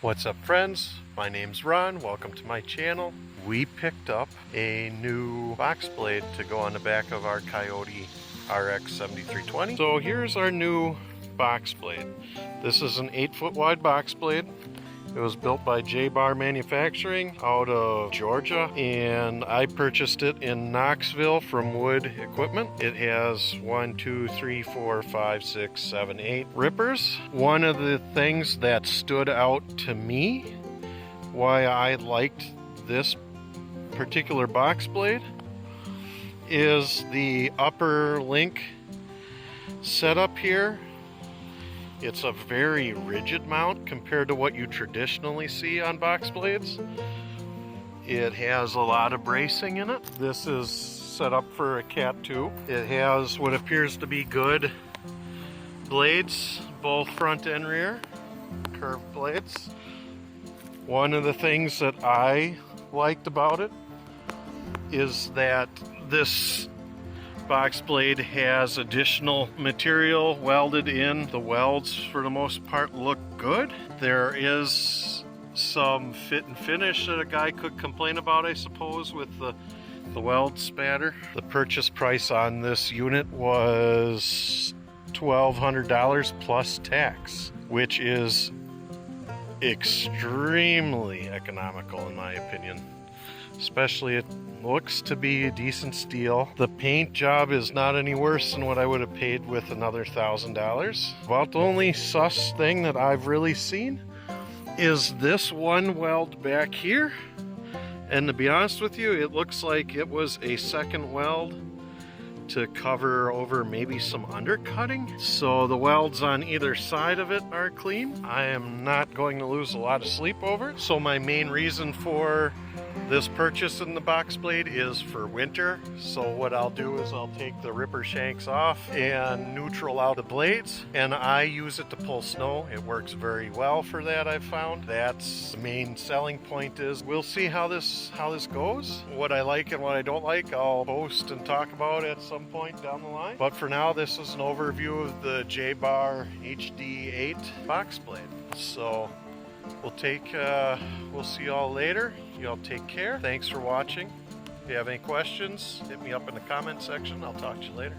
What's up, friends? My name's Ron. Welcome to my channel. We picked up a new box blade to go on the back of our Kioti RX7320. So here's our new box blade. This is an 8-foot wide box blade. It was built by J Bar Manufacturing out of Georgia, and I purchased it in Knoxville from Wood Equipment. It has 1, 2, 3, 4, 5, 6, 7, 8 rippers. One of the things that stood out to me why I liked this particular box blade is the upper link setup here. It's a very rigid mount compared to what you traditionally see on box blades. It has a lot of bracing in it. This is set up for a Cat 2. It has what appears to be good blades, both front and rear, curved blades. One of the things that I liked about it is that this box blade has additional material welded in. The welds for the most part look good. There is some fit and finish that a guy could complain about, I suppose, with the weld spatter. The purchase price on this unit was $1,200 plus tax, which is extremely economical in my opinion. Especially it looks to be a decent steel. The paint job is not any worse than what I would have paid with another $1,000. About the only sus thing that I've really seen is this one weld back here. And to be honest with you, it looks like it was a second weld to cover over maybe some undercutting. So the welds on either side of it are clean. I am not going to lose a lot of sleep over it. So my main reason for this purchase in the box blade is for winter. So what I'll do is I'll take the ripper shanks off and neutral out the blades, and I use it to pull snow. It works very well for that, I've found. That's the main selling point. Is we'll see how this goes. What I like and what I don't like, I'll post and talk about at some point down the line. But for now, this is an overview of the J Bar HD8 box blade. So we'll see y'all later. Y'all take care. Thanks for watching. If you have any questions, hit me up in the comment section. I'll talk to you later.